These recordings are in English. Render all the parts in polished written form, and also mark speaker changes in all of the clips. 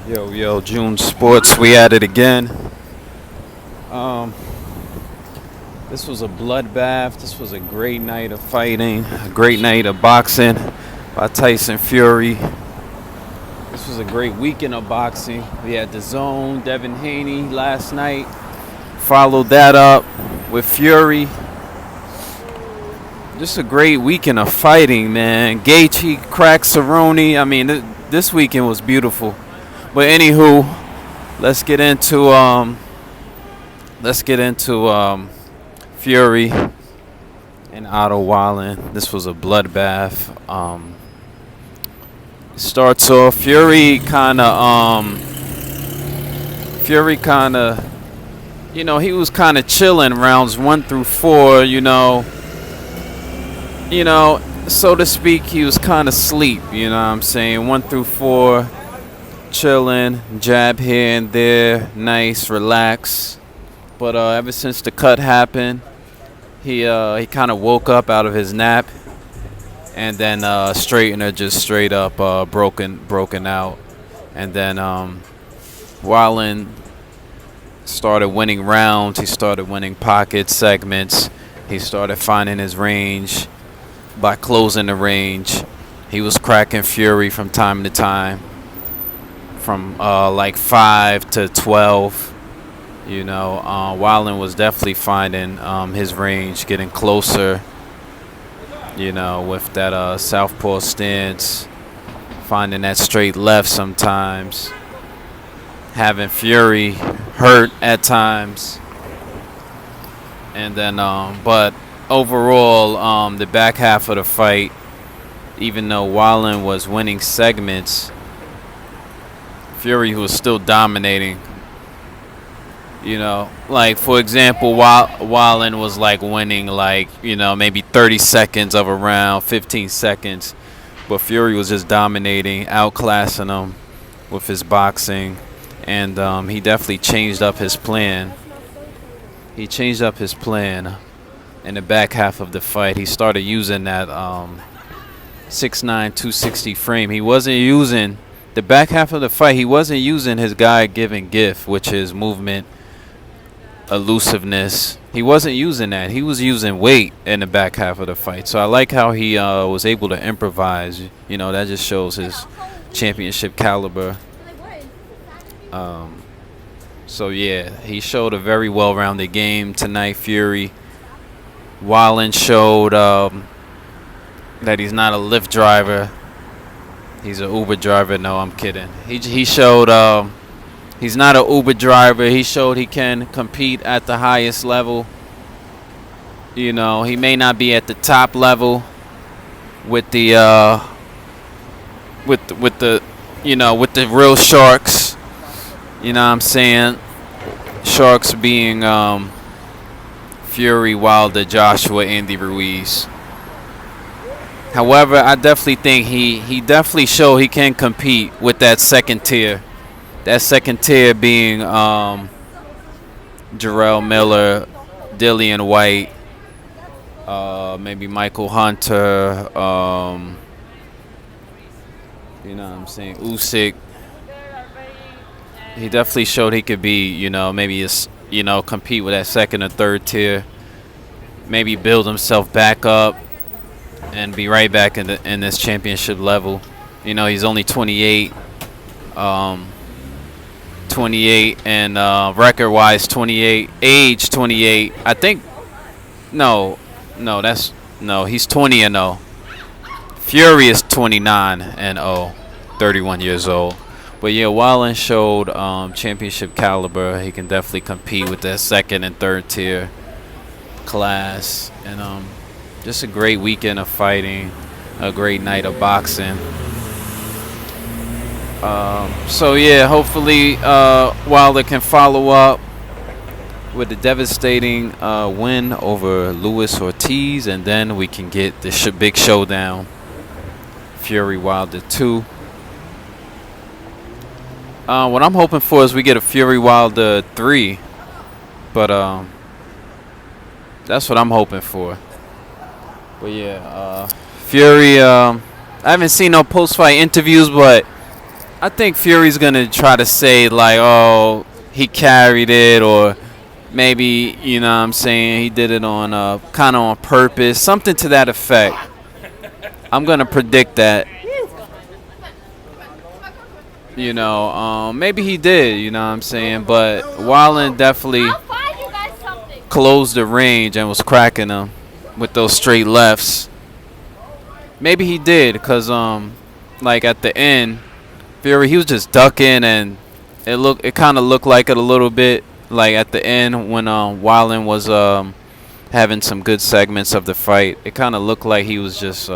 Speaker 1: Yo, June Sports, we at it again. Um, this was a bloodbath. This was a great night of fighting, a great night of boxing by Tyson Fury. This was a great weekend of boxing. We had the Zone, Devin Haney last night. Followed that up with Fury. Just a great weekend of fighting, man. Gaethje cracked Cerrone. I mean, this weekend was beautiful. But anywho, let's get into Fury and Otto Wallin. This was a bloodbath. Starts off Fury kind of he was kind of chilling rounds 1 through 4. So to speak, he was kind of asleep. You know what I'm saying? 1 through 4. Chilling, jab here and there, nice, relax. But ever since the cut happened, he kind of woke up out of his nap, and then straightener just straight up broken out, and then Wallin started winning rounds. He started winning pocket segments. He started finding his range by closing the range. He was cracking Fury from time to time, from like 5 to 12. Wallin was definitely finding his range, getting closer, with that southpaw stance, finding that straight left sometimes, having Fury hurt at times. And then, but overall, the back half of the fight, even though Wallin was winning segments, Fury was still dominating. Like, for example, Wallin was like winning maybe 30 seconds of a round, 15 seconds. But Fury was just dominating, outclassing him with his boxing. And he definitely changed up his plan. He changed up his plan in the back half of the fight. He started using that 6'9", 260 frame. He wasn't using... The back half of the fight, he wasn't using his God-given gift, which is movement, elusiveness. He wasn't using that. He was using weight in the back half of the fight. So I like how he was able to improvise. That just shows his championship caliber. So yeah, he showed a very well-rounded game tonight, Fury. Wallin showed that he's not a Lyft driver. He's an Uber driver. No, I'm kidding. He showed he's not an Uber driver. He showed he can compete at the highest level. He may not be at the top level with the with the real sharks. You know what I'm saying? Sharks being Fury, Wilder, Joshua, Andy Ruiz. However, I definitely think he definitely showed he can compete with that second tier. That second tier being Jarrell Miller, Dillian White, maybe Michael Hunter, Usyk. He definitely showed he could be, maybe compete with that second or third tier. Maybe build himself back up and be right back in this championship level. He's only 28. 28 and record-wise 28. Age 28. I think he's 20 and 0. Fury is 29 and 0, 31 years old. But yeah, Wallin showed championship caliber. He can definitely compete with that second and third tier class. And just a great weekend of fighting, a great night of boxing. So yeah, hopefully Wilder can follow up with a devastating win over Luis Ortiz, and then we can get the big showdown, Fury Wilder 2. What I'm hoping for is we get a Fury Wilder 3, but that's what I'm hoping for. But yeah, Fury, I haven't seen no post-fight interviews, but I think Fury's gonna try to say like, oh, he carried it, or maybe you know what I'm saying he did it on kind of on purpose, something to that effect. I'm gonna predict that. Maybe he did. You know what I'm saying, but Wallin definitely closed the range and was cracking them with those straight lefts. Maybe he did, cause like at the end, Fury he was just ducking, and it kind of looked like it a little bit, like at the end when Wallin was having some good segments of the fight. It kind of looked like he was just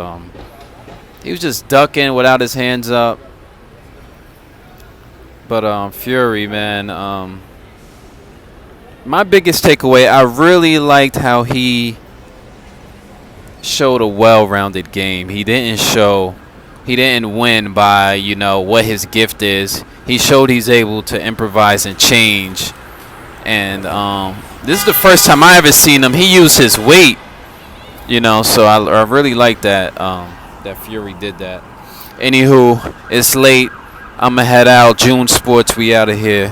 Speaker 1: ducking without his hands up. But Fury, man, my biggest takeaway, I really liked how he showed a well-rounded game. He didn't win by, what his gift is. He showed he's able to improvise and change. And this is the first time I ever seen him. He used his weight, so I really like that that Fury did that. Anywho, it's late. I'm going to head out. June Sports, we out of here.